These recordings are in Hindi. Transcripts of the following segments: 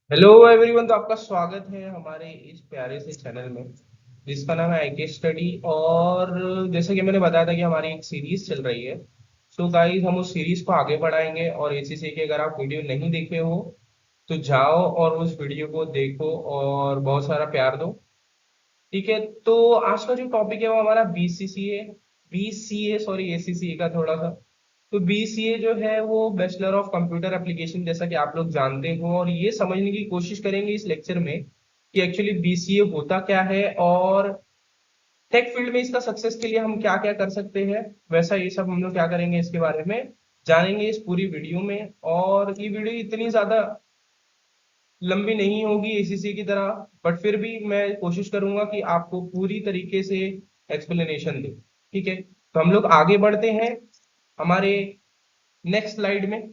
Hello everyone. तो आपका स्वागत है हमारे इस प्यारे से चैनल में जिसका नाम है आईके स्टडी। और जैसे कि मैंने बताया था कि हमारी एक सीरीज चल रही है। सो गाइस, हम उस सीरीज को आगे बढ़ाएंगे और एसीसी के अगर आप वीडियो नहीं देखे हो तो जाओ और उस वीडियो को देखो और बहुत सारा प्यार दो। ठीक है, तो आज का जो टॉपिक है वो हमारा बीसीए सॉरी एसीसी का थोड़ा सा। तो बीसीए जो है वो बैचलर ऑफ कंप्यूटर एप्लीकेशन, जैसा कि आप लोग जानते हो, और ये समझने की कोशिश करेंगे इस लेक्चर में कि एक्चुअली बीसीए होता क्या है और टेक फील्ड में इसका सक्सेस के लिए हम क्या क्या कर सकते हैं। वैसा ये सब हम लोग क्या करेंगे इसके बारे में जानेंगे इस पूरी वीडियो में। और ये वीडियो इतनी ज्यादा लंबी नहीं होगी एसीसी की तरह, बट फिर भी मैं कोशिश करूंगा कि आपको पूरी तरीके से एक्सप्लेनेशन दूं। ठीक है, तो हम लोग आगे बढ़ते हैं हमारे नेक्स्ट स्लाइड में।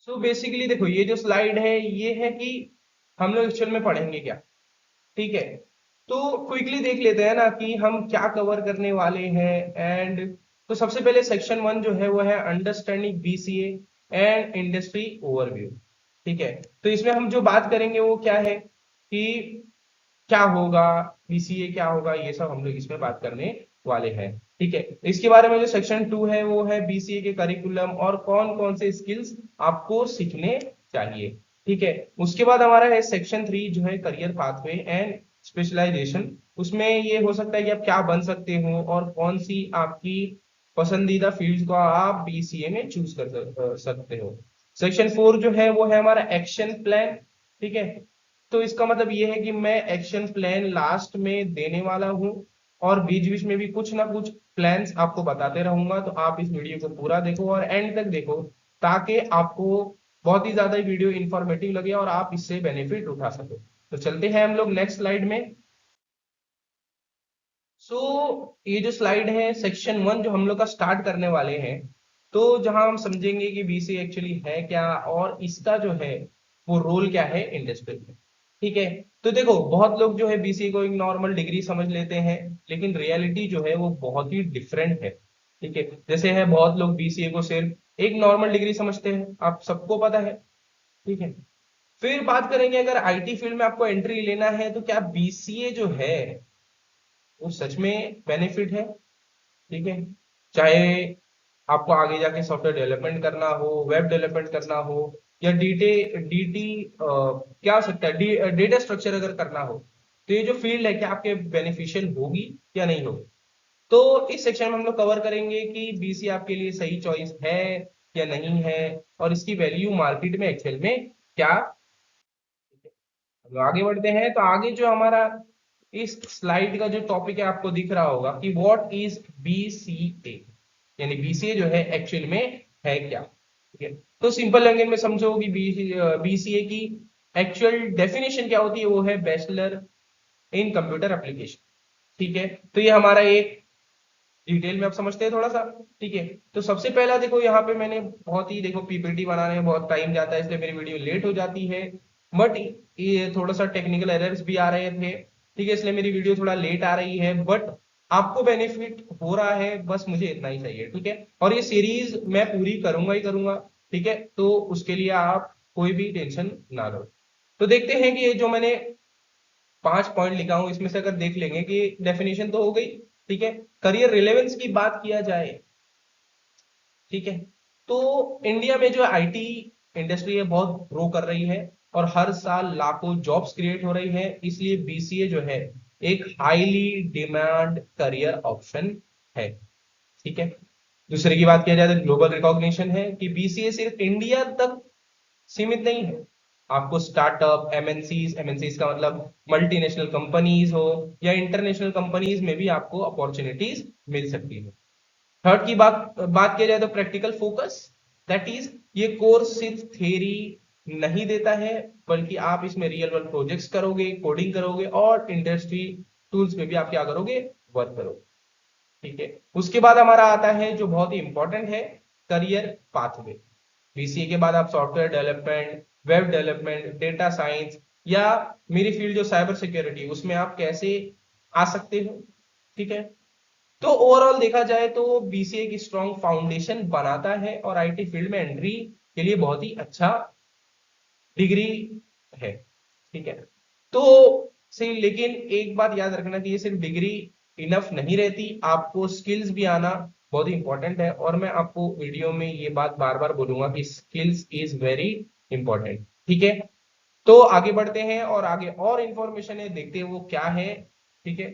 सो बेसिकली देखो, ये जो स्लाइड है ये है कि हम लोग एक्चुअल में पढ़ेंगे क्या। ठीक है, तो क्विकली देख लेते हैं ना कि हम क्या कवर करने वाले हैं। एंड तो सबसे पहले सेक्शन 1 जो है वो है understanding BCA and industry overview. ठीक है, तो इसमें हम जो बात करेंगे वो क्या है कि क्या होगा, बीसीए क्या होगा, ये सब हम लोग इसमें बात करने वाले हैं। ठीक है, इसके बारे में जो सेक्शन 2 है वो है बीसीए के करिकुलम और कौन कौन से स्किल्स आपको सीखने चाहिए। ठीक है, उसके बाद हमारा है सेक्शन 3 जो है करियर पाथवे एंड स्पेशलाइजेशन। उसमें ये हो सकता है कि आप क्या बन सकते हो और कौन सी आपकी पसंदीदा फील्ड को आप बीसीए में चूज कर सकते हो। सेक्शन 4 जो है वो है हमारा एक्शन प्लान। ठीक है, तो इसका मतलब ये है कि मैं एक्शन प्लान लास्ट में देने वाला हूं और बीच बीच में भी कुछ ना कुछ प्लान्स आपको बताते रहूंगा। तो आप इस वीडियो को पूरा देखो और एंड तक देखो ताकि आपको बहुत ही ज्यादा वीडियो इंफॉर्मेटिव लगे और आप इससे बेनिफिट उठा सको। तो चलते हैं हम लोग नेक्स्ट स्लाइड में। सो ये जो स्लाइड है सेक्शन 1 जो हम लोग का स्टार्ट करने वाले हैं, तो जहां हम समझेंगे कि बीसी एक्चुअली है क्या और इसका जो है वो रोल क्या है इंडस्ट्री में। ठीक है, तो देखो बहुत लोग जो है बीसीए को एक नॉर्मल डिग्री समझ लेते हैं, लेकिन रियलिटी जो है वो बहुत ही डिफरेंट है। ठीक है, जैसे है बहुत लोग बीसीए को सिर्फ एक नॉर्मल डिग्री समझते हैं, आप सबको पता है। ठीक है, फिर बात करेंगे अगर आईटी फील्ड में आपको एंट्री लेना है तो क्या बीसीए जो है वो सच में बेनिफिट है। ठीक है, चाहे आपको आगे जाके सॉफ्टवेयर डेवलपमेंट करना हो, वेब डेवलपमेंट करना हो, या डीटी क्या हो सकता है डेटा स्ट्रक्चर अगर करना हो, तो ये जो फील्ड है क्या आपके बेनिफिशियल होगी या नहीं होगी। तो इस सेक्शन में हम लोग कवर करेंगे कि बीसी आपके लिए सही चॉइस है या नहीं है और इसकी वैल्यू मार्केट में एक्चुअल में क्या। हम लोग आगे बढ़ते हैं, तो आगे जो हमारा इस स्लाइड का जो टॉपिक है आपको दिख रहा होगा कि व्हाट इज बीसीए, यानी बीसीए जो है एक्चुअल में है क्या। ठीक है, तो सिंपल लैंग्वेज में समझो कि बीसीए की एक्चुअल डेफिनेशन क्या होती है, वो है बैचलर इन कंप्यूटर एप्लीकेशन। ठीक है, तो ये हमारा एक डिटेल में आप समझते हैं थोड़ा सा। ठीक है, तो सबसे पहला देखो यहाँ पे मैंने बहुत ही देखो पीपीटी बनाने में बहुत टाइम जाता है इसलिए मेरी वीडियो लेट हो जाती है। बट ये थोड़ा सा टेक्निकल एरर्स भी आ रहे थे, ठीक है, इसलिए मेरी वीडियो थोड़ा लेट आ रही है, बट आपको बेनिफिट हो रहा है, बस मुझे इतना ही चाहिए। ठीक है, और ये सीरीज मैं पूरी करूंगा ही करूंगा। ठीक है, तो उसके लिए आप कोई भी टेंशन ना लो। तो देखते हैं कि ये जो मैंने 5 पॉइंट लिखा हूं इसमें से अगर देख लेंगे कि डेफिनेशन तो हो गई। ठीक है, करियर रिलेवेंस की बात किया जाए, ठीक है, तो इंडिया में जो आईटी इंडस्ट्री है बहुत ग्रो कर रही है और हर साल लाखों जॉब्स क्रिएट हो रही है, इसलिए बीसीए जो है एक हाईली डिमांड करियर ऑप्शन है। ठीक है, दूसरे की बात किया जाए तो ग्लोबल रिकॉग्निशन है कि बीसीए सिर्फ इंडिया तक सीमित नहीं है। आपको स्टार्टअप एमएनसीज का मतलब मल्टीनेशनल कंपनीज हो या इंटरनेशनल कंपनीज में भी आपको अपॉर्चुनिटीज मिल सकती है। थर्ड की बात बात किया जाए तो प्रैक्टिकल फोकस, दैट इज ये कोर्स सिर्फ थ्योरी नहीं देता है, बल्कि आप इसमें रियल वर्ल्ड प्रोजेक्ट्स करोगे, कोडिंग करोगे और इंडस्ट्री टूल्स में भी आप क्या करोगे, वर्क करोगे। ठीक है, उसके बाद हमारा आता है जो बहुत ही इंपॉर्टेंट है, करियर पाथवे। बीसीए के बाद आप software development, web development, data science या मेरी फील्ड जो साइबर सिक्योरिटी उसमें आप कैसे आ सकते हो। ठीक है, तो ओवरऑल देखा जाए तो बीसीए की स्ट्रॉन्ग फाउंडेशन बनाता है और आईटी फील्ड में एंट्री के लिए बहुत ही अच्छा डिग्री है, ठीक है। तो लेकिन एक बात याद रखना कि ये सिर्फ डिग्री इनफ नहीं रहती, आपको स्किल्स भी आना बहुत ही इंपॉर्टेंट है, और मैं आपको वीडियो में ये बात बार बार बोलूंगा कि स्किल्स इज वेरी इंपॉर्टेंट, ठीक है। तो आगे बढ़ते हैं और आगे और इंफॉर्मेशन है देखते हैं वो क्या है, ठीक है।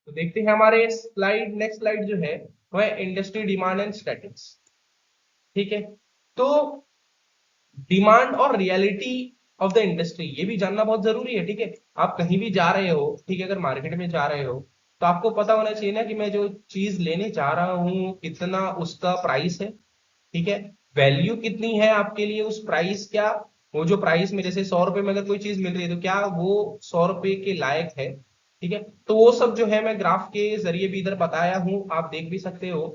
तो देखते हैं हमारे स्लाइड, नेक्स्ट स्लाइड जो है वह इंडस्ट्री डिमांड एंड स्टैटिक्स, ठीक है। तो डिमांड और रियलिटी ऑफ द इंडस्ट्री ये भी जानना बहुत जरूरी है, ठीक है। आप कहीं भी जा रहे हो, ठीक है, अगर मार्केट में जा रहे हो तो आपको पता होना चाहिए ना कि मैं जो चीज लेने जा रहा हूँ कितना उसका प्राइस है, ठीक है। वैल्यू कितनी है आपके लिए उस प्राइस, क्या वो जो प्राइस में जैसे 100 रुपए में अगर कोई चीज मिल रही है तो क्या वो 100 रुपए के लायक है, ठीक है। तो वो सब जो है मैं ग्राफ के जरिए भी इधर बताया हूं, आप देख भी सकते हो।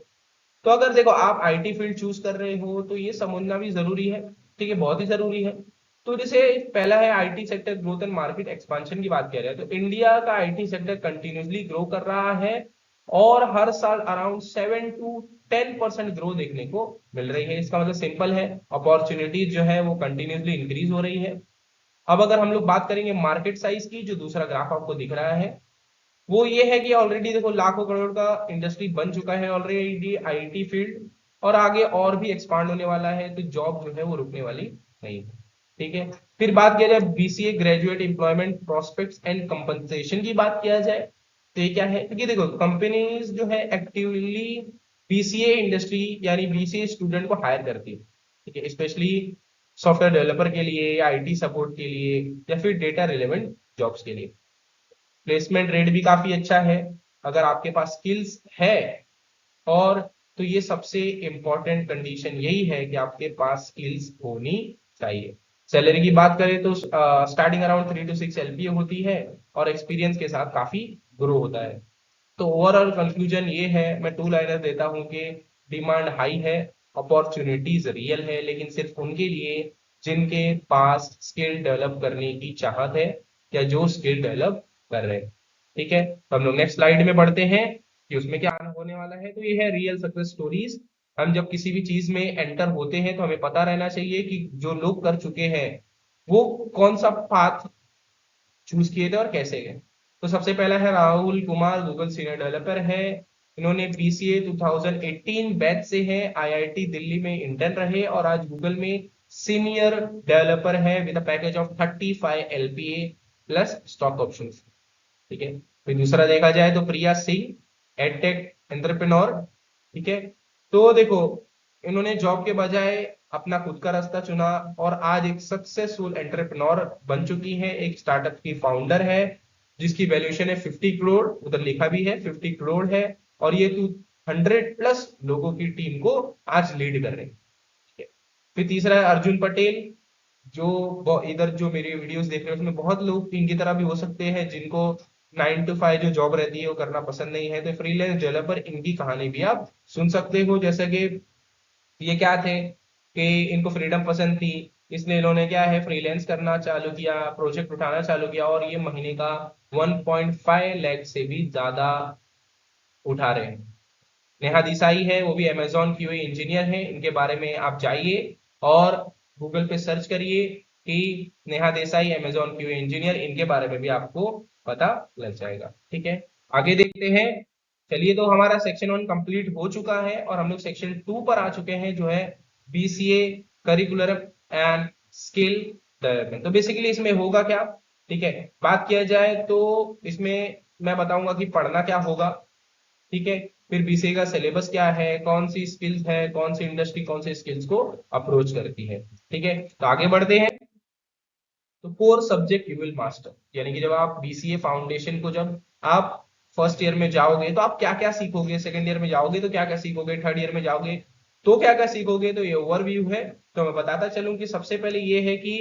तो अगर देखो आप आईटी फील्ड चूज कर रहे हो तो ये समझना भी जरूरी है, ठीक है, बहुत ही जरूरी है। तो जैसे पहला है IT sector growth and market expansion की बात किया जाए तो इंडिया का आईटी सेक्टर कंटिन्यूसली ग्रो कर रहा है, और हर साल अराउंड 7 to 10% ग्रो देखने को मिल रही है। इसका मतलब सिंपल है, अपॉर्चुनिटीज जो है वो कंटिन्यूसली इंक्रीज हो रही है। अब अगर हम लोग बात करेंगे मार्केट साइज की, जो दूसरा ग्राफ आपको दिख रहा है वो ये है कि ऑलरेडी देखो लाखों करोड़ का इंडस्ट्री बन चुका है ऑलरेडी आईटी फील्ड, और आगे और भी एक्सपांड होने वाला है, तो जॉब जो है वो रुकने वाली नहीं है, ठीक है। फिर बात किया जाए BCA graduate employment prospects and compensation की बात किया जाए तो ये क्या है, क्योंकि देखो कंपनीज जो है एक्टिवली बीसीए इंडस्ट्री यानी बीसीए स्टूडेंट को हायर करती है, ठीक है, स्पेशली सॉफ्टवेयर डेवलपर के लिए या आईटी सपोर्ट के लिए या फिर डेटा रिलेवेंट जॉब्स के लिए। प्लेसमेंट रेट भी काफी अच्छा है अगर आपके पास स्किल्स है, और तो ये सबसे इंपॉर्टेंट कंडीशन यही है कि आपके पास स्किल्स होनी चाहिए। सैलरी की बात करें तो स्टार्टिंग अराउंड 3 to 6 LPA होती है, और एक्सपीरियंस के साथ काफी ग्रो होता है। तो ओवरऑल कंक्लूजन ये है, मैं 2 लाइनर देता हूं कि डिमांड हाई है, अपॉर्चुनिटीज रियल है, लेकिन सिर्फ उनके लिए जिनके पास स्किल डेवलप करने की चाहत है या जो स्किल डेवलप कर रहे हैं, ठीक है। तो हम लोग नेक्स्ट स्लाइड में बढ़ते हैं कि उसमें क्या होने वाला है। तो ये है रियल सक्सेस स्टोरीज। हम जब किसी भी चीज में एंटर होते हैं तो हमें पता रहना चाहिए कि जो लोग कर चुके हैं वो कौन सा पाथ चूज किए थे और कैसे गए। तो सबसे पहला है Rahul Kumar, Google senior developer है। इन्होंने बीसीए 2018 बैच से है, आईआईटी दिल्ली में इंटर्न रहे और आज गूगल में सीनियर डेवलपर है with package of 35 LPA plus stock option, ठीक है। फिर दूसरा देखा जाए तो प्रिया सिंह एडटेक एंटरप्रेन्योर, ठीक है। तो देखो इन्होंने जॉब के बजाय अपना खुद का रास्ता चुना और आज एक सक्सेसफुल एंटरप्रेन्योर बन चुकी है, एक स्टार्टअप की फाउंडर है जिसकी वैल्यूएशन है 50 करोड़, उधर लिखा भी है 50 करोड़ है, और ये 200+ लोगों की टीम को आज लीड कर रहे हैं, ठीक है। फिर तीसरा है अर्जुन पटेल, जो इधर जो मेरी वीडियोस देख रहे हैं उसमें बहुत लोग इनकी तरह भी हो सकते हैं जिनको 9 to 5 जो जॉब रहती है वो करना पसंद नहीं है, तो फ्रीलांस डेवलपर इनकी कहानी भी आप सुन सकते हो। जैसे कि ये क्या थे कि इनको फ्रीडम पसंद थी, इसलिए इन्होंने क्या है फ्रीलांस करना चालू किया, प्रोजेक्ट उठाना चालू किया, और ये महीने का 1.5 लाख से भी ज्यादा उठा रहे हैं। नेहा देसाई है, वो भी अमेजॉन क्यूए इंजीनियर है, इनके बारे में आप जाइए और गूगल पे सर्च करिए कि Neha Desai Amazon QA engineer, इनके बारे में भी आपको पता लग जाएगा, ठीक है। आगे देखते हैं। चलिए, तो हमारा सेक्शन 1 कंप्लीट हो चुका है और हम लोग सेक्शन 2 पर आ चुके हैं, जो है BCA curricular and skill development. तो बेसिकली इसमें होगा क्या, ठीक है, बात किया जाए तो इसमें मैं बताऊंगा कि पढ़ना क्या होगा, ठीक है। फिर बीसीए का सिलेबस क्या है, कौन सी स्किल्स है, कौन सी इंडस्ट्री कौन से स्किल्स को अप्रोच करती है, ठीक है। तो आगे बढ़ते हैं। तो core subject you will master, यानी कि जब आप बीसीए फाउंडेशन को जब आप फर्स्ट ईयर में जाओगे तो आप क्या क्या सीखोगे, सेकंड ईयर में जाओगे तो क्या क्या सीखोगे, थर्ड ईयर में जाओगे तो क्या क्या सीखोगे, तो ये ओवरव्यू है। तो मैं बताता चलूं कि सबसे पहले ये है कि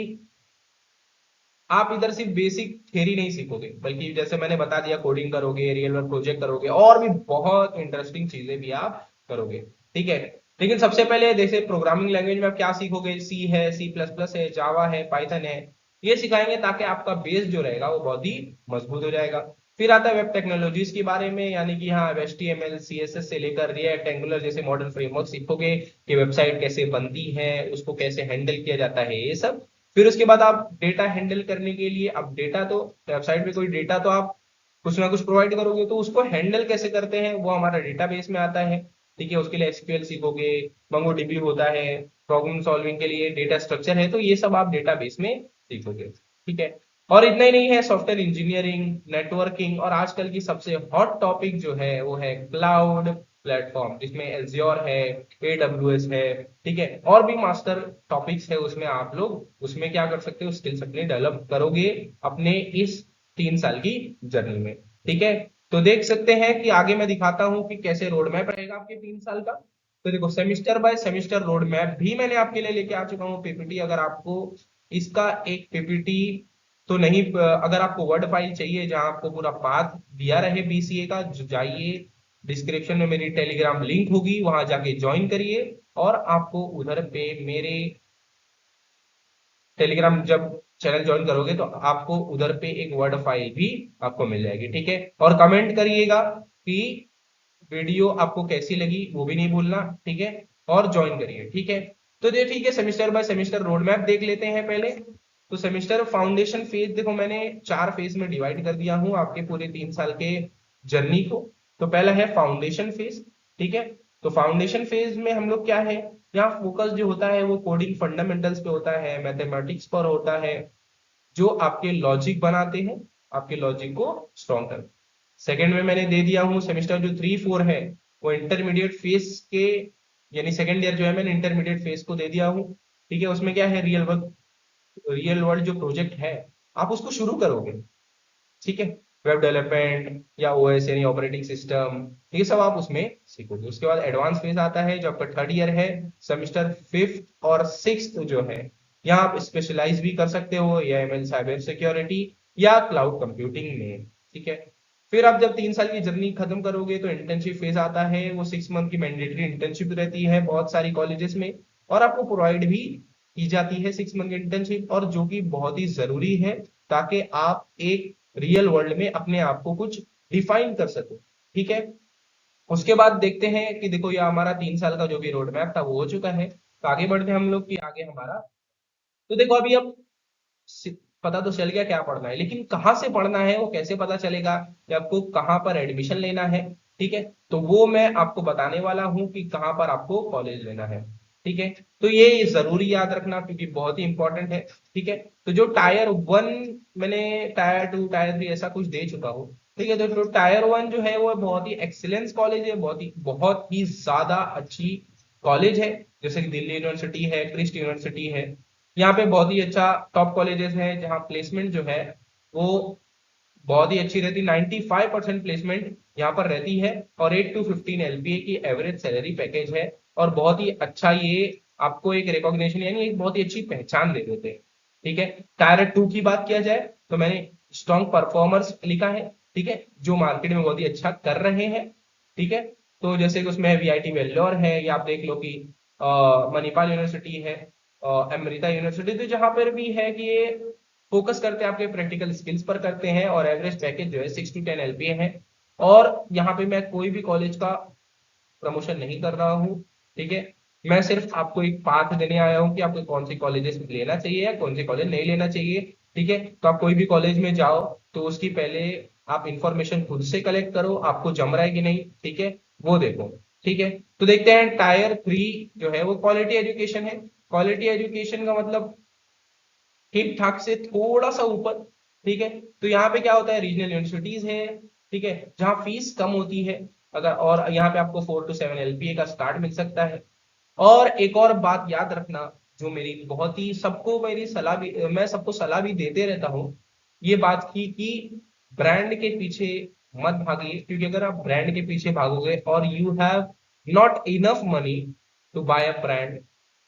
आप इधर सिर्फ बेसिक थ्योरी नहीं सीखोगे, बल्कि जैसे मैंने बता दिया कोडिंग करोगे, रियल वर्ल्ड प्रोजेक्ट करोगे, और भी बहुत इंटरेस्टिंग चीजें भी आप करोगे, ठीक है। लेकिन सबसे पहले जैसे प्रोग्रामिंग लैंग्वेज में आप क्या सीखोगे, सी है, C++ है, जावा है, पाइथन है, ये सिखाएंगे ताकि आपका बेस जो रहेगा वो बहुत ही मजबूत हो जाएगा। फिर आता है वेब टेक्नोलॉजीज के बारे में, यानी कि हाँ HTML CSS से लेकर रिएक्ट एंगुलर जैसे मॉडर्न फ्रेमवर्क सीखोगे कि वेबसाइट कैसे बनती है, उसको कैसे हैंडल किया जाता है, ये सब फिर उसके बाद आप डेटा हैंडल करने के लिए, अब डेटा तो वेबसाइट पे कोई डेटा तो आप कुछ ना कुछ प्रोवाइड करोगे, तो उसको हैंडल कैसे करते हैं वो हमारा डेटाबेस में आता है। ठीक है, उसके लिए एसक्यूएल सीखोगे, मंगोडीबी होता है, प्रॉब्लम सॉल्विंग के लिए डेटा स्ट्रक्चर है, तो ये सब आप डेटाबेस में सीखोगे। ठीक है, और इतना ही नहीं है, सॉफ्टवेयर इंजीनियरिंग, नेटवर्किंग, और आजकल की सबसे हॉट टॉपिक जो है वो है क्लाउड प्लेटफॉर्म, जिसमें एज़्योर है, AWS है। ठीक है, और भी मास्टर टॉपिक्स है उसमें, आप लोग उसमें क्या कर सकते हो, स्किल्स अपने डेवलप करोगे अपने इस 3 साल की जर्नी में। ठीक है, तो देख सकते हैं कि आगे मैं दिखाता हूं कि कैसे रोड मैप रहेगा आपके 3 साल का। तो देखो, semester by semester road map भी मैंने आपके लिए लेके आ चुका हूँ पीपीटी। अगर आपको इसका एक पीपीटी तो नहीं, अगर आपको वर्ड फाइल चाहिए जहां आपको पूरा पाथ दिया रहे बीसीए का, जाइए डिस्क्रिप्शन में मेरी टेलीग्राम लिंक होगी, वहां जाके ज्वाइन करिए, और आपको उधर पे मेरे टेलीग्राम जब चैनल ज्वाइन करोगे तो आपको उधर पे एक वर्ड फाइल भी आपको मिल जाएगी। ठीक है, और कमेंट करिएगा कि वीडियो आपको कैसी लगी, वो भी नहीं भूलना। ठीक है, और ज्वाइन करिए। ठीक है, तो ये ठीक है, semester by semester road map देख लेते हैं पहले। तो सेमिस्टर फाउंडेशन फेज देखो, मैंने 4 फेज में डिवाइड कर दिया हूं आपके पूरे 3 साल के जर्नी को। तो पहला है फाउंडेशन फेज। ठीक है, तो फाउंडेशन फेज में हम लोग क्या है, यहाँ फोकस जो होता है वो कोडिंग फंडामेंटल्स पे होता है, मैथमेटिक्स पर होता है, जो आपके लॉजिक बनाते हैं, आपके लॉजिक को स्ट्रॉन्ग करते हैं। सेकेंड में मैंने दे दिया हूँ सेमेस्टर जो 3-4 है, वो इंटरमीडिएट फेज के, यानी सेकेंड ईयर जो है मैंने इंटरमीडिएट फेज को दे दिया हूँ। ठीक है, उसमें क्या है, रियल वर्ल्ड जो प्रोजेक्ट है आप उसको शुरू करोगे। ठीक है, वेब डेवलपमेंट या ओएस यानी ऑपरेटिंग सिस्टम, ये सब आप उसमें सीखोगे। उसके बाद एडवांस फेज आता है जो आपका थर्ड ईयर है, सेमेस्टर फिफ्थ और सिक्स्थ जो है, यहाँ आप स्पेशलाइज भी कर सकते हो, या एमएल साइबर सिक्योरिटी या क्लाउड कंप्यूटिंग में। ठीक है, फिर आप जब 3 साल की जर्नी खत्म करोगे तो इंटर्नशिप फेज आता है, वो 6 मंथ की मैंडेटरी इंटर्नशिप रहती है बहुत सारी कॉलेजेस में, और आपको प्रोवाइड भी की जाती है 6 मंथ की इंटर्नशिप, और जो कि बहुत ही जरूरी है ताकि आप एक रियल वर्ल्ड में अपने आप को कुछ डिफाइन कर सको। ठीक है, उसके बाद देखते हैं कि देखो ये हमारा 3 साल का जो भी रोड मैप था वो हो चुका है, तो आगे बढ़ते हैं हम लोग कि आगे हमारा, तो देखो अभी अब पता तो चल गया क्या पढ़ना है, लेकिन कहाँ से पढ़ना है वो कैसे पता चलेगा, कि आपको कहाँ पर एडमिशन लेना है। ठीक है, तो वो मैं आपको बताने वाला हूँ कि कहाँ पर आपको कॉलेज लेना है। ठीक है, तो ये जरूरी याद रखना क्योंकि बहुत ही इंपॉर्टेंट है। ठीक है, तो जो टायर 1, मैंने टायर 2 टायर 3 ऐसा कुछ दे चुका हूँ। ठीक है, तो जो टायर 1 जो है वो बहुत ही एक्सीलेंस कॉलेज है, बहुत ही ज्यादा अच्छी कॉलेज है, जैसे कि दिल्ली यूनिवर्सिटी है, क्रिस्ट यूनिवर्सिटी है। यहाँ पे बहुत ही अच्छा टॉप कॉलेजेस हैं जहाँ प्लेसमेंट जो है वो बहुत ही अच्छी रहती है, 95% प्लेसमेंट यहाँ पर रहती है, और 8 to 15 LPA की एवरेज सैलरी पैकेज है, और बहुत ही अच्छा ये आपको एक रिकॉग्निशन यानी एक बहुत ही अच्छी पहचान दे देते हैं। ठीक है, टायर 2 की बात किया जाए तो मैंने स्ट्रॉन्ग परफॉर्मर्स लिखा है। ठीक है, जो मार्केट में बहुत ही अच्छा कर रहे हैं। ठीक है, तो जैसे कि उसमें वीआईटी वेल्लोर है, या आप देख लो कि मणिपाल यूनिवर्सिटी है, अमृता यूनिवर्सिटी, तो जहां पर भी है कि ये फोकस करते हैं आपके प्रैक्टिकल स्किल्स पर करते हैं, और एवरेज पैकेज जो है 6 to 10 LPA है। और यहाँ पे मैं कोई भी कॉलेज का प्रमोशन नहीं कर रहा हूँ। ठीक है, मैं सिर्फ आपको एक पाथ देने आया हूँ कि आपको कौन सी कॉलेजेस लेना चाहिए या कौन सी कॉलेज नहीं लेना चाहिए। ठीक है, तो आप कोई भी कॉलेज में जाओ तो उसकी पहले आप इंफॉर्मेशन खुद से कलेक्ट करो, आपको जम रहा है कि नहीं। ठीक है, वो देखो। ठीक है, तो देखते हैं टायर 3 जो है वो क्वालिटी एजुकेशन है। क्वालिटी एजुकेशन का मतलब ठीक ठाक से थोड़ा सा ऊपर। ठीक है, तो यहाँ पे क्या होता है, रीजनल यूनिवर्सिटीज है। ठीक है, जहाँ फीस कम होती है, अगर, और यहाँ पे आपको 4 to 7 LPA का स्टार्ट मिल सकता है। और एक और बात याद रखना, जो मेरी बहुत ही सबको मेरी सलाह भी, मैं सबको सलाह भी देते रहता हूँ, ये बात की कि ब्रांड के पीछे मत भागिए, क्योंकि अगर आप ब्रांड के पीछे भागोगे और you have not enough money to buy a brand,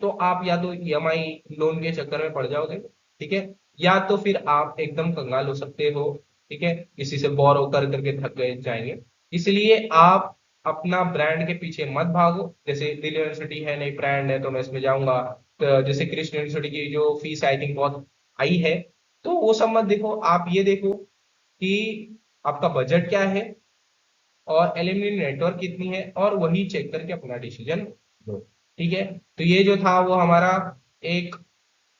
तो आप या तो ईएमआई लोन के चक्कर में पड़ जाओगे। ठीक है, या तो फिर आप एकदम कंगाल हो सकते हो। ठीक है, किसी से बोरो कर करके थक गए जाएंगे। इसलिए आप अपना ब्रांड के पीछे मत भागो, जैसे दिल्ली यूनिवर्सिटी है, नई ब्रांड है तो मैं इसमें जाऊंगा। तो जैसे कृष्ण यूनिवर्सिटी की जो फीस आई थिंक बहुत हाई है, तो वो सब मत देखो, आप ये देखो कि आपका बजट क्या है और एल्यूमिनी नेटवर्क कितनी है, और वही चेक करके अपना डिसीजन लो। ठीक है, तो ये जो था वो हमारा एक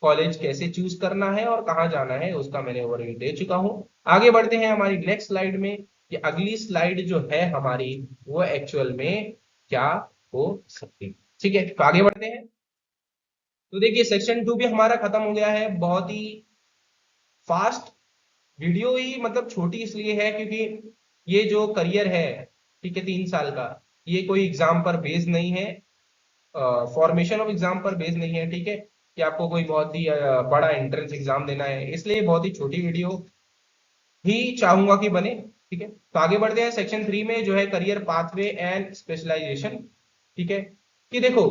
कॉलेज कैसे चूज करना है और कहाँ जाना है उसका मैंने ओवरव्यू दे चुका हूँ। आगे बढ़ते हैं हमारी नेक्स्ट स्लाइड में कि अगली स्लाइड जो है हमारी वो एक्चुअल में क्या हो सकती है। ठीक है, तो आगे बढ़ते हैं। तो देखिए सेक्शन 2 भी हमारा खत्म हो गया है बहुत ही फास्ट। वीडियो ही मतलब छोटी इसलिए है क्योंकि ये जो करियर है, ठीक है, 3 साल का, ये कोई एग्जाम पर बेस नहीं है, फॉर्मेशन ऑफ एग्जाम पर बेस नहीं है, ठीक है, कि आपको कोई बहुत ही बड़ा एंट्रेंस एग्जाम देना है, इसलिए बहुत ही छोटी वीडियो ही चाहूंगा कि बने। ठीक है, तो आगे बढ़ते हैं सेक्शन 3 में जो है करियर पाथवे एंड स्पेशलाइजेशन। ठीक है, कि देखो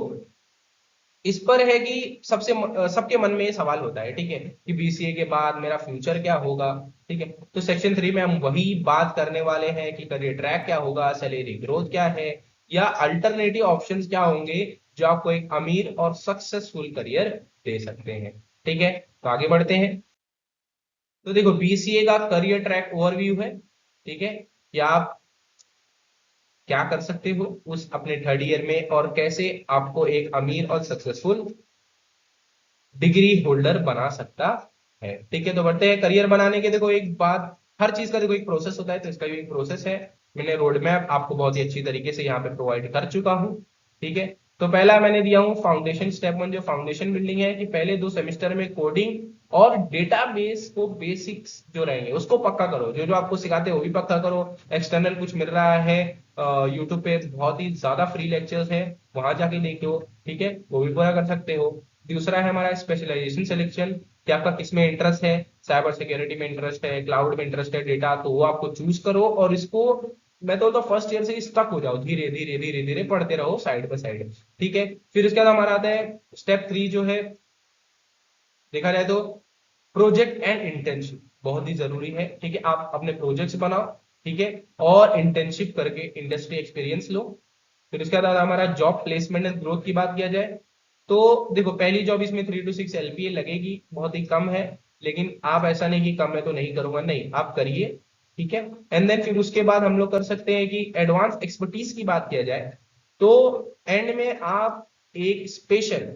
इस पर है कि सबके मन में ये सवाल होता है, ठीक है, कि बीसीए के बाद मेरा फ्यूचर क्या होगा। ठीक है, तो सेक्शन 3 में हम वही बात करने वाले हैं कि करियर ट्रैक क्या होगा, सैलरी ग्रोथ क्या है, या अल्टरनेटिव ऑप्शंस क्या होंगे जो आपको एक अमीर और सक्सेसफुल करियर दे सकते हैं। ठीक है, तो आगे बढ़ते हैं। तो देखो बीसीए का करियर ट्रैक ओवरव्यू है। ठीक है, कि आप क्या कर सकते हो उस अपने थर्ड ईयर में और कैसे आपको एक अमीर और सक्सेसफुल डिग्री होल्डर बना सकता है। ठीक है, तो बढ़ते हैं करियर बनाने के। देखो एक बात, हर चीज का देखो एक प्रोसेस होता है, तो इसका भी एक प्रोसेस है। मैंने रोड मैप आपको बहुत ही अच्छी तरीके से यहाँ पे प्रोवाइड कर चुका हूँ। ठीक है, तो पहला मैंने दिया हूँ फाउंडेशन स्टेप 1 जो फाउंडेशन बिल्डिंग है, कि पहले 2 सेमेस्टर में कोडिंग और डेटाबेस को बेसिक्स जो रहेंगे उसको पक्का करो, जो जो आपको सिखाते हैं वो भी पक्का करो। एक्सटर्नल कुछ मिल रहा है यूट्यूब पे, बहुत ही ज्यादा फ्री लेक्चर्स है, वहां जाके देखो। ठीक है, वो भी पूरा कर सकते हो। दूसरा है हमारा स्पेशलाइजेशन सिलेक्शन, कि आपका किसमें इंटरेस्ट है, साइबर सिक्योरिटी में इंटरेस्ट है, क्लाउड में इंटरेस्ट है, डेटा, तो वो आपको चूज करो और इसको मैं तो फर्स्ट ईयर से ही स्टक हो जाओ, धीरे धीरे धीरे धीरे पढ़ते रहो साइड बाय साइड। ठीक है, फिर उसके बाद हमारा आता है स्टेप 3 जो है, देखा जाए तो प्रोजेक्ट एंड इंटर्नशिप बहुत ही जरूरी है। ठीक है, आप अपने प्रोजेक्ट्स बनाओ, ठीक है, और इंटर्नशिप करके इंडस्ट्री एक्सपीरियंस लो। फिर उसके बाद हमारा जॉब प्लेसमेंट एंड ग्रोथ की बात किया जाए, तो देखो पहली जॉब इसमें 3 to 6 LPA लगेगी, बहुत ही कम है, लेकिन आप ऐसा नहीं कि कम है तो नहीं करूंगा, नहीं आप करिए। ठीक है, एंड देन फिर उसके बाद हम लोग कर सकते हैं कि एडवांस एक्सपर्टीज की बात किया जाए, तो एंड में आप एक स्पेशल,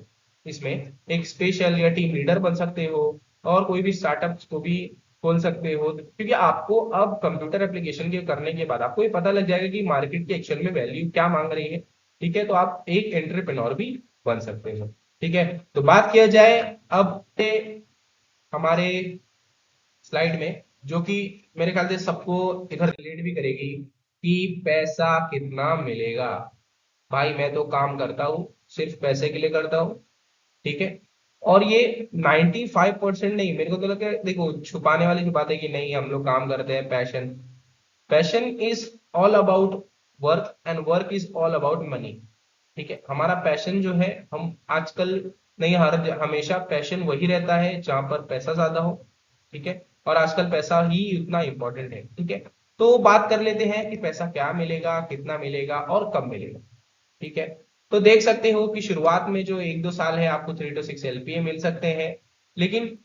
इसमें एक स्पेशल या टीम लीडर बन सकते हो, और कोई भी स्टार्टअप को भी खोल सकते हो, क्योंकि आपको अब कंप्यूटर एप्लीकेशन के करने के बाद आपको ये पता लग जाएगा कि मार्केट की एक्चुअल में वैल्यू क्या मांग रही है। ठीक है, तो आप एक एंटरप्रेन्योर भी बन सकते हो। ठीक है, तो बात किया जाए अब से हमारे स्लाइड में, जो कि मेरे ख्याल से सबको इधर रिलेट भी करेगी, कि पैसा कितना मिलेगा। भाई मैं तो काम करता हूँ, सिर्फ पैसे के लिए करता हूँ। ठीक है, और ये 95% नहीं, मेरे को तो लगता है देखो छुपाने वाली जो बात है कि नहीं हम लोग काम करते हैं passion, passion is all about work and work is all about money. ठीक है, हमारा पैशन जो है, हम आजकल नहीं, हर हमेशा पैशन वही रहता है जहां पर पैसा ज्यादा हो। ठीक है, और आजकल पैसा ही उतना इंपॉर्टेंट है। ठीक है, तो बात कर लेते हैं कि पैसा क्या मिलेगा, कितना मिलेगा और कब मिलेगा। ठीक है, तो देख सकते हो कि शुरुआत में जो 1-2 साल है आपको 3 to 6 LPA मिल सकते हैं, लेकिन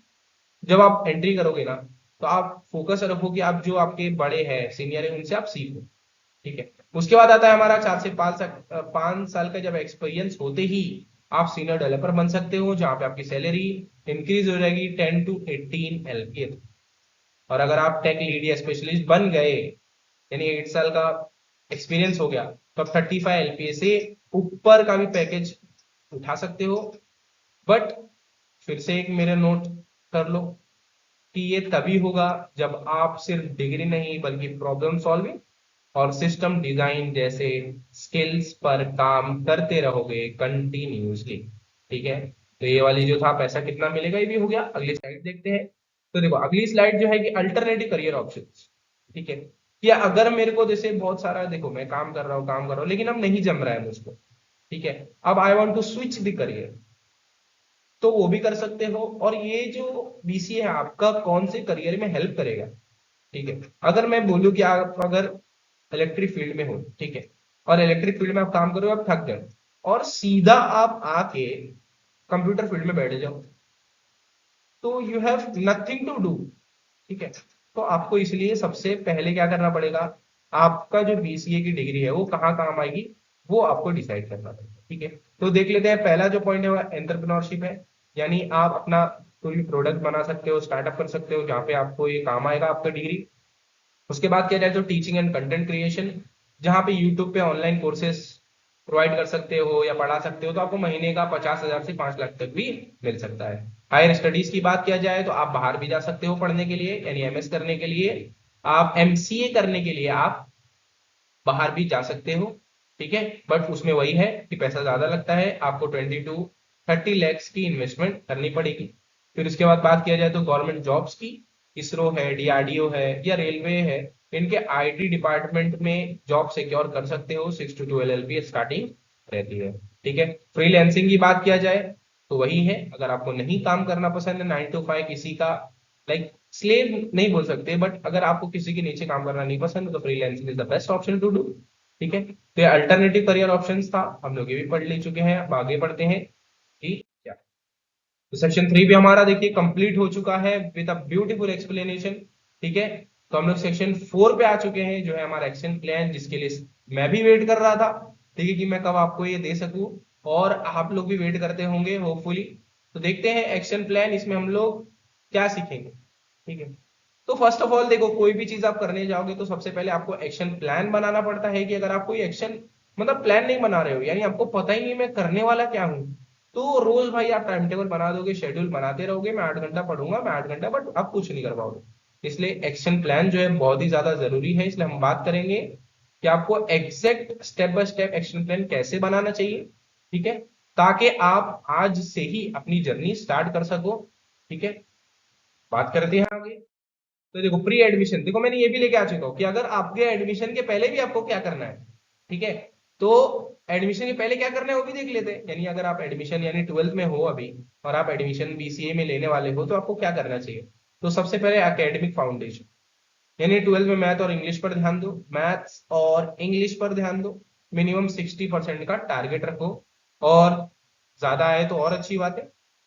जब आप एंट्री करोगे ना, तो आप फोकस रखो कि आप जो आपके बड़े हैं सीनियर है उनसे आप सीखो। ठीक है, उसके बाद आता है हमारा 4 से 5 साल का जब एक्सपीरियंस होते ही आप सीनियर डेवलपर बन सकते हो, जहां पे आपकी सैलरी इंक्रीज हो जाएगी 10 to 18 LPA। और अगर आप टेक लीड या स्पेशलिस्ट बन गए, यानी 8 साल का एक्सपीरियंस हो गया, तो आप 35 LPA से ऊपर का भी पैकेज उठा सकते हो। बट फिर से एक मेरे नोट कर लो कि ये तभी होगा जब आप सिर्फ डिग्री नहीं बल्कि प्रॉब्लम सॉल्विंग और सिस्टम डिजाइन जैसे स्किल्स पर काम करते रहोगे कंटिन्यूसली। ठीक है, तो ये वाली जो था पैसा कितना मिलेगा ये भी हो गया। अगली स्लाइड देखते हैं। तो देखो अगली स्लाइड जो है कि अल्टरनेटिव करियर ऑप्शंस। ठीक है, कि अगर मेरे को जैसे बहुत सारा, देखो मैं काम कर रहा हूँ लेकिन अब नहीं जम रहा है मुझको। ठीक है, अब I want to switch the career, तो वो भी कर सकते हो। और ये जो बीसीए है आपका कौन से करियर में हेल्प करेगा। ठीक है, अगर मैं बोलूं कि आप अगर इलेक्ट्रिक फील्ड में हो, ठीक है, और इलेक्ट्रिक फील्ड में आप काम करो, आप थक गए और सीधा आप आके कंप्यूटर फील्ड में बैठ जाओ, तो you have nothing to do. ठीक है, तो आपको इसलिए सबसे पहले क्या करना पड़ेगा, आपका जो बीसीए की डिग्री है वो कहाँ काम आएगी, वो आपको डिसाइड करना पड़ेगा। ठीक है, तो देख लेते हैं। पहला जो पॉइंट है वो एंटरप्रेन्योरशिप है। यानी आप अपना कोई प्रोडक्ट बना सकते हो, स्टार्टअप कर सकते हो, जहाँ पे आपको ये काम आएगा आपका डिग्री। उसके बाद किया जाए तो टीचिंग एंड कंटेंट क्रिएशन, जहाँ पे यूट्यूब पे ऑनलाइन कोर्सेस प्रोवाइड कर सकते हो या पढ़ा सकते हो, तो आपको महीने का 50,000 से 5 लाख तक भी मिल सकता है। हायर स्टडीज की बात किया जाए तो आप बाहर भी जा सकते हो पढ़ने के लिए, यानी एमएस करने के लिए, आप एमसीए करने के लिए आप बाहर भी जा सकते हो। ठीक है, बट उसमें वही है कि पैसा ज्यादा लगता है, आपको 20 to 30 lakhs की इन्वेस्टमेंट करनी पड़ेगी। फिर उसके बाद बात किया जाए तो गवर्नमेंट जॉब्स की, इसरो है, डीआरडीओ है या रेलवे है, इनके आईटी डिपार्टमेंट में जॉब सिक्योर कर सकते हो। 6 to 12 LPA स्टार्टिंग रहती है। ठीक है, फ्रीलैंसिंग की बात किया जाए तो वही है, अगर आपको नहीं काम करना पसंद है 9 to 5 किसी का, लाइक स्लेव नहीं बोल सकते, बट अगर आपको किसी के नीचे काम करना नहीं पसंद तो freelancing is the best option to do. ठीक है, तो ये अल्टरनेटिव करियर ऑप्शंस था, हम लोग ये भी पढ़ ले चुके हैं। अब आगे बढ़ते हैं कि क्या। तो सेक्शन 3 भी हमारा देखिए कंप्लीट हो चुका है विद अ ब्यूटीफुल एक्सप्लेनेशन। ठीक है, तो हम लोग सेक्शन 4 पे आ चुके हैं, जो है हमारा एक्शन प्लान, जिसके लिए मैं भी वेट कर रहा था। ठीक है, कि मैं कब आपको ये दे सकूं, और आप लोग भी वेट करते होंगे होपफुली। तो देखते हैं एक्शन प्लान, इसमें हम लोग क्या सीखेंगे। ठीक है, तो फर्स्ट ऑफ ऑल देखो, कोई भी चीज आप करने जाओगे तो सबसे पहले आपको एक्शन प्लान बनाना पड़ता है। कि अगर आप कोई एक्शन मतलब प्लान नहीं बना रहे हो, यानी आपको पता ही नहीं मैं करने वाला क्या हूं, तो रोज भाई आप टाइम टेबल बना दोगे, शेड्यूल बनाते रहोगे, मैं 8 घंटा पढ़ूंगा, मैं 8 घंटा, बट आप कुछ नहीं कर पाओगे। इसलिए एक्शन प्लान जो है बहुत ही ज्यादा जरूरी है। इसलिए हम बात करेंगे कि आपको exact step by step action plan कैसे बनाना चाहिए। ठीक है, ताकि आप आज से ही अपनी जर्नी स्टार्ट कर सको। ठीक है, बात करते हैं आगे। तो देखो, प्री एडमिशन, देखो मैंने ये भी लेके आ चुका हूँ कि अगर आपके एडमिशन के पहले भी आपको क्या करना है। ठीक है, तो एडमिशन के पहले क्या करना है वो भी देख लेते हैं। यानी अगर आप एडमिशन यानी 12th में हो अभी, और आप एडमिशन बीसीए में लेने वाले हो, तो आपको क्या करना चाहिए। तो सबसे पहले एकेडमिक फाउंडेशन, यानी 12th में मैथ और इंग्लिश पर ध्यान दो, मैथ्स और इंग्लिश पर ध्यान दो। मिनिमम 60% का टारगेट रखो, और ज्यादा आए तो और अच्छी बात है।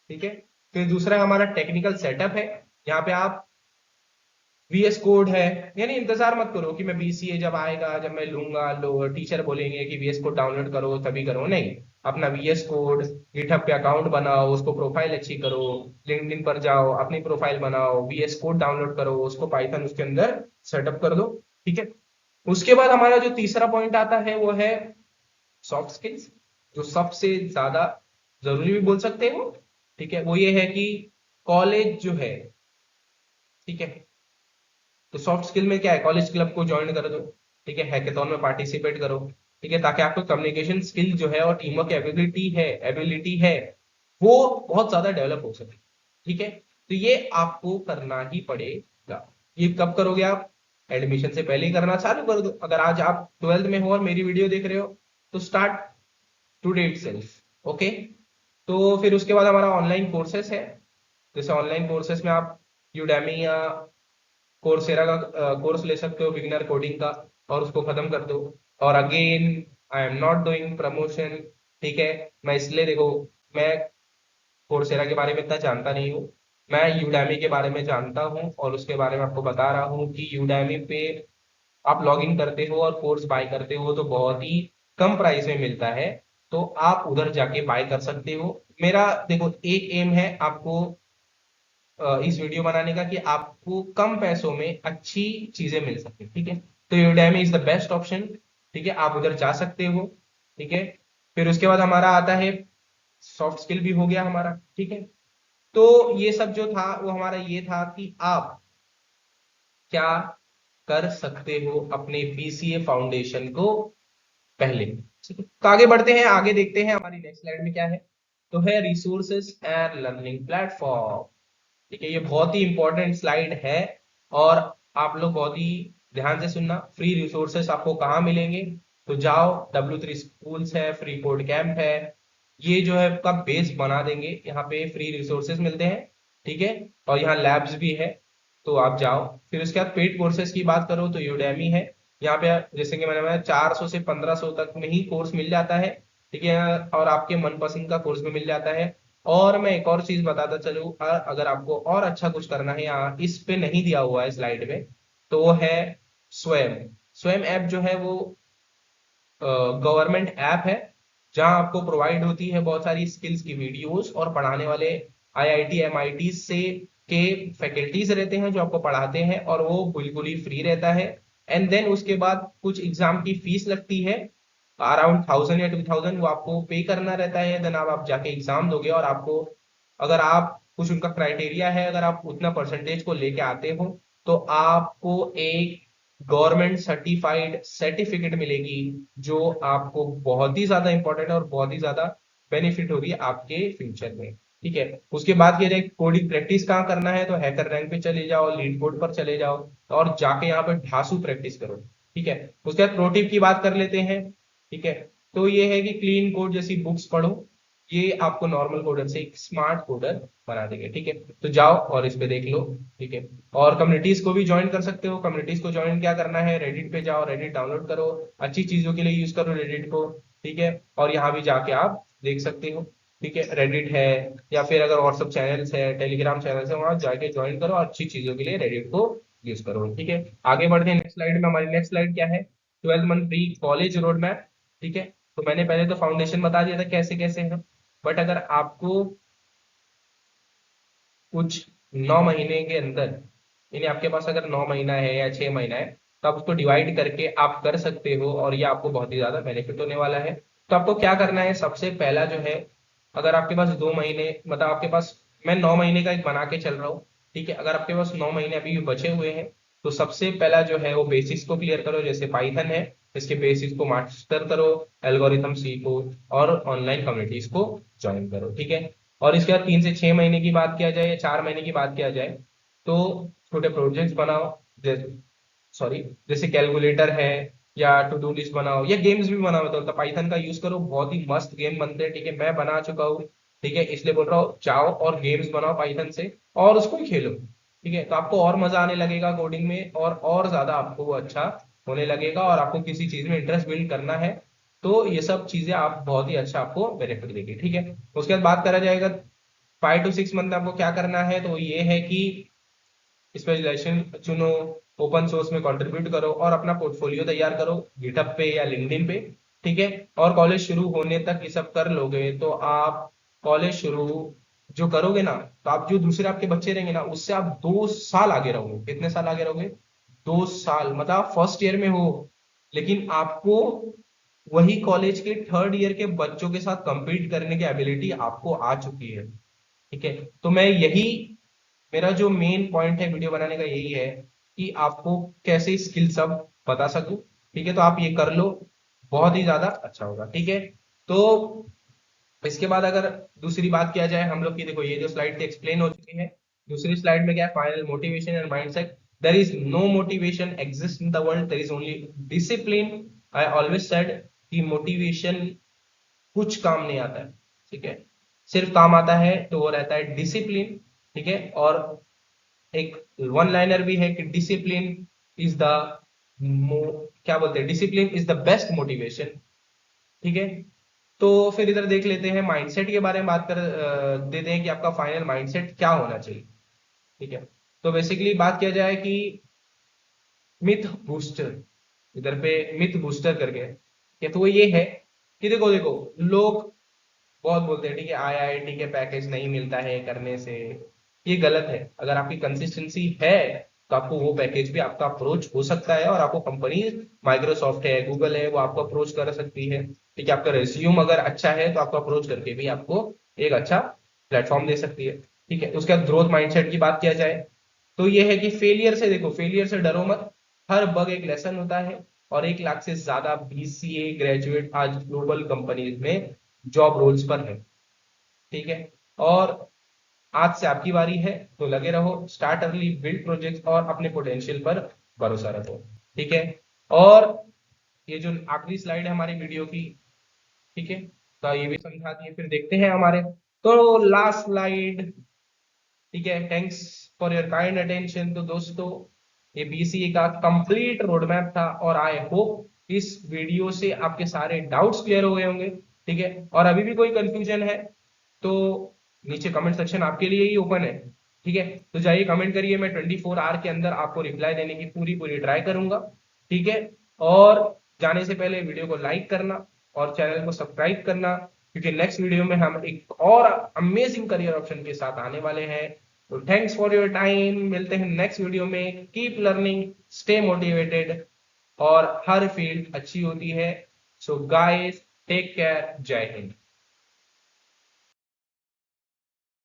ठीक है, फिर दूसरा हमारा टेक्निकल सेटअप है। यहाँ पे आप वीएस कोड है, यानी इंतजार मत करो कि मैं बीसीए जब आएगा, जब मैं लूंगा, लो टीचर बोलेंगे कि वीएस कोड डाउनलोड करो तभी करो, नहीं। अपना वीएस कोड, गिटहब पे अकाउंट बनाओ, उसको प्रोफाइल अच्छी करो, लिंक्डइन पर जाओ, अपनी प्रोफाइल बनाओ, वीएस कोड डाउनलोड करो, उसको पाइथन उसके अंदर सेटअप कर दो। ठीक है, उसके बाद हमारा जो तीसरा पॉइंट आता है वो है सॉफ्ट स्किल्स, जो सबसे ज्यादा जरूरी भी बोल सकते हो। ठीक है, वो ये है कि कॉलेज जो है, ठीक है, तो सॉफ्ट स्किल में क्या है, कॉलेज क्लब को ज्वाइन कर दो। ठीक है, हैकेथॉन में पार्टिसिपेट करो। ठीक है, ताकि आपको कम्युनिकेशन स्किल जो है और टीम वर्क एबिलिटी है वो बहुत ज्यादा डेवलप हो सके। ठीक है, तो ये आपको करना ही पड़ेगा। ये कब करोगे आप, एडमिशन से पहले ही करना चालू कर दो। अगर आज आप 12th में हो और मेरी वीडियो देख रहे हो, तो स्टार्ट टुडे इटसेल्फ। ओके, तो फिर उसके बाद हमारा ऑनलाइन कोर्सेस है। जैसे ऑनलाइन कोर्सेस में आप यूडेमी या कोर्सेरा का कोर्स ले सकते हो बिगिनर कोडिंग का, और उसको खत्म कर दो। और again, I am not doing promotion. ठीक है, मैं इसलिए देखो, मैं कोर्सेरा के बारे में इतना जानता नहीं हूँ, मैं यूडेमी के बारे में जानता हूँ, और उसके बारे में आपको बता रहा हूँ कि यूडेमी पे आप लॉग इन करते हो और कोर्स बाय करते हो तो बहुत ही कम प्राइस में मिलता है। तो आप उधर जाके बाय कर सकते हो। मेरा देखो एक एम है आपको इस वीडियो बनाने का, कि आपको कम पैसों में अच्छी चीजें मिल सके। ठीक है, तो Udemy is the best option. ठीक है, आप उधर जा सकते हो। ठीक है, फिर उसके बाद हमारा आता है सॉफ्ट स्किल भी हो गया हमारा। ठीक है, तो ये सब जो था वो हमारा ये था कि आप क्या कर सकते हो अपने बीसीए फाउंडेशन को पहले। ठीक है, तो आगे बढ़ते हैं, आगे देखते हैं हमारी नेक्स्ट स्लाइड में क्या है। तो है रिसोर्सेस एंड लर्निंग प्लेटफॉर्म। ठीक है, ये बहुत ही इंपॉर्टेंट स्लाइड है, और आप लोग बहुत ही ध्यान से सुनना। फ्री रिसोर्सेस आपको कहाँ मिलेंगे, तो जाओ, W3 स्कूल्स है, फ्री कोड कैंप है, ये जो है आपका बेस बना देंगे। यहाँ पे फ्री रिसोर्सेज मिलते हैं। ठीक है, और यहाँ लैब्स भी है, तो आप जाओ। फिर उसके बाद पेड कोर्सेज की बात करो तो यूडेमी है। यहाँ पे जैसे कि मैंने बताया 400 से 1500 तक में ही कोर्स मिल जाता है। ठीक है, और आपके मनपसंद का कोर्स भी मिल जाता है। और मैं एक और चीज बताता चलूं, अगर आपको और अच्छा कुछ करना है, यहाँ इस पे नहीं दिया हुआ है स्लाइड में, तो वो है स्वयं। स्वयं ऐप जो है वो गवर्नमेंट ऐप है, जहां आपको प्रोवाइड होती है बहुत सारी स्किल्स की वीडियोस और पढ़ाने वाले आईआईटी एमआईटी से के फैकल्टीज रहते हैं जो आपको पढ़ाते हैं, और वो बिल्कुल ही फ्री रहता है। एंड देन उसके बाद कुछ एग्जाम की फीस लगती है, अराउंड 1000 या 2000, वो आपको पे करना रहता है। देन आप जाके एग्जाम दोगे, और आपको, अगर आप कुछ उनका क्राइटेरिया है, अगर आप उतना परसेंटेज को लेके आते हो तो आपको एक गवर्नमेंट सर्टिफाइड सर्टिफिकेट मिलेगी, जो आपको बहुत ही ज्यादा इंपॉर्टेंट है और बहुत ही ज्यादा बेनिफिट होगी आपके फ्यूचर में। ठीक है, उसके बाद किया जाए कोडिंग प्रैक्टिस कहाँ करना है, तो हैकर रैंक पे चले जाओ, लीड कोड पर चले जाओ, और जाके यहाँ पे ढासू प्रैक्टिस करो। ठीक है, उसके बाद प्रो टिप की बात कर लेते हैं। ठीक है, तो ये है कि क्लीन कोड जैसी बुक्स पढ़ो, ये आपको नॉर्मल कोडर से एक स्मार्ट कोडर बना देंगे। ठीक है, तो जाओ और इस पे देख लो। ठीक है, और कम्युनिटीज को भी ज्वाइन कर सकते हो। कम्युनिटीज को ज्वाइन क्या करना है, रेडिट पे जाओ, रेडिट डाउनलोड करो, अच्छी चीजों के लिए यूज करो रेडिट को। ठीक है, और यहाँ भी जाके आप देख सकते हो। ठीक है, रेडिट है, या फिर अगर व्हाट्सअप चैनल्स है, टेलीग्राम चैनल्स है, वहां जाके ज्वाइन करो, अच्छी चीजों के लिए रेडिट को यूज करो। ठीक है, आगे बढ़ते हैं नेक्स्ट स्लाइड में। हमारी नेक्स्ट स्लाइड क्या है, 12 month pre college road map. ठीक है, तो मैंने पहले तो फाउंडेशन बता दिया था कैसे कैसे है, बट अगर आपको कुछ 9 महीने के अंदर, यानी आपके पास अगर 9 महीना है या 6 महीना है, तो आप उसको डिवाइड करके आप कर सकते हो, और ये आपको बहुत ही ज्यादा बेनिफिट होने वाला है। तो आपको क्या करना है, सबसे पहला जो है, अगर आपके पास 2 महीने, मतलब आपके पास, मैं 9 महीने का एक बना के चल रहा हूँ। ठीक है, अगर आपके पास 9 महीने अभी भी बचे हुए हैं, तो सबसे पहला जो है वो बेसिक्स को क्लियर करो, जैसे पाइथन है, इसके बेसिक्स को मास्टर करो, एल्गोरिथम सीखो, और ऑनलाइन कम्युनिटीज को ज्वाइन करो। ठीक है, और इसके बाद 3 से 6 महीने की बात किया जाए या 4 महीने की बात किया जाए, तो छोटे प्रोजेक्ट्स बनाओ, जैसे, सॉरी, जैसे कैलकुलेटर है, या टू डू लिस्ट बनाओ, या गेम्स भी बनाओ। तो पाइथन का यूज करो, बहुत ही मस्त गेम बनते हैं। ठीक है, मैं बना चुका हूँ। ठीक है, इसलिए बोल रहा हूँ, जाओ और गेम्स बनाओ पाइथन से, और उसको ही खेलो। ठीक है, तो आपको और मजा आने लगेगा कोडिंग में, और ज्यादा आपको वो अच्छा होने लगेगा, और आपको किसी चीज में इंटरेस्ट बिल्ड करना है, तो ये सब चीजें आप बहुत ही अच्छा आपको बेनिफिट देगी। ठीक है, उसके बाद बात करा जाएगा 5 to 6 मंथ में आपको क्या करना है, तो ये है कि स्पेशलाइजेशन चुनो, ओपन सोर्स में कंट्रीब्यूट करो, और अपना पोर्टफोलियो तैयार करो गिटहब पे या लिंक्डइन पे। ठीक है, और कॉलेज शुरू होने तक ये सब कर लोगे, तो आप कॉलेज शुरू जो करोगे ना, तो आप जो दूसरे आपके बच्चे रहेंगे ना, उससे आप 2 साल आगे रहोगे। कितने साल आगे रहोगे, 2 साल। मतलब आप फर्स्ट ईयर में हो, लेकिन आपको वही कॉलेज के थर्ड ईयर के बच्चों के साथ compete करने की एबिलिटी आपको आ चुकी है। ठीक है, तो मैं यही, मेरा जो मेन पॉइंट है वीडियो बनाने का यही है, कि आपको कैसे स्किल सब बता सकूं। ठीक है, तो आप ये कर लो, बहुत ही ज्यादा अच्छा होगा। ठीक है, तो इसके बाद अगर दूसरी बात किया जाए हम लोग की, देखो ये जो स्लाइड थी एक्सप्लेन हो चुकी है। दूसरी स्लाइड में क्या है, final motivation and mindset. There is no motivation exist in the world, there is only discipline. I always said कि मोटिवेशन कुछ काम नहीं आता है। ठीक है, सिर्फ काम आता है तो वो रहता है डिसिप्लिन। ठीक है, और एक वन लाइनर भी है कि डिसिप्लिन इज द, क्या बोलते हैं, discipline is the best motivation. ठीक है, तो फिर इधर देख लेते हैं माइंडसेट के बारे में बात कर देते हैं कि आपका फाइनल माइंडसेट क्या होना चाहिए। ठीक है, तो बेसिकली बात किया जाए कि मिथ बूस्टर, इधर पे मिथ बूस्टर करके है, तो वो ये है कि देखो देखो, लोग बहुत बोलते हैं, ठीक है, आईआईटी के पैकेज नहीं मिलता है करने से। ये गलत है। अगर आपकी कंसिस्टेंसी है, तो आपको वो पैकेज भी आपका अप्रोच हो सकता है, और आपको कंपनी, माइक्रोसॉफ्ट है, गूगल है, वो आपको अप्रोच कर सकती है। ठीक है, आपका रेज्यूम अगर अच्छा है, तो आपको अप्रोच करके भी आपको एक अच्छा प्लेटफॉर्म दे सकती है। ठीक है, उसके बाद ग्रोथ माइंडसेट की बात किया जाए, तो ये है कि फेलियर से, देखो फेलियर से डरो मत, हर बग एक लेसन होता है। और 1 लाख से ज्यादा बीसीए ग्रेजुएट आज ग्लोबल कंपनीज में जॉब रोल्स पर है। ठीक है, और आज से आपकी बारी है, तो लगे रहो, स्टार्ट अर्ली, बिल्ड प्रोजेक्ट, और अपने पोटेंशियल पर भरोसा रखो। ठीक है, और ये जो आखिरी स्लाइड है हमारी वीडियो की, ठीक है, तो ये भी समझा दिए, फिर देखते हैं हमारे, तो लास्ट स्लाइड। ठीक है, thanks for your kind attention. तो दोस्तों, ये बीसीए का कंप्लीट रोड मैप था, और आई होप इस वीडियो से आपके सारे डाउट्स क्लियर हो गए होंगे। ठीक है, और अभी भी कोई कंफ्यूजन है, तो नीचे कमेंट सेक्शन आपके लिए ही ओपन है। ठीक है, तो जाइए कमेंट करिए, मैं 24 आवर के अंदर आपको रिप्लाई देने की पूरी पूरी ट्राई करूंगा। ठीक है, और जाने से पहले वीडियो को लाइक करना, और चैनल को सब्सक्राइब करना, क्योंकि नेक्स्ट वीडियो में हम एक और अमेजिंग करियर ऑप्शन के साथ आने वाले हैं। तो थैंक्स फॉर योर टाइम, मिलते हैं नेक्स्ट वीडियो में। कीप लर्निंग, स्टे मोटिवेटेड, और हर फील्ड अच्छी होती है। सो गाइस, टेक केयर, जय हिंद।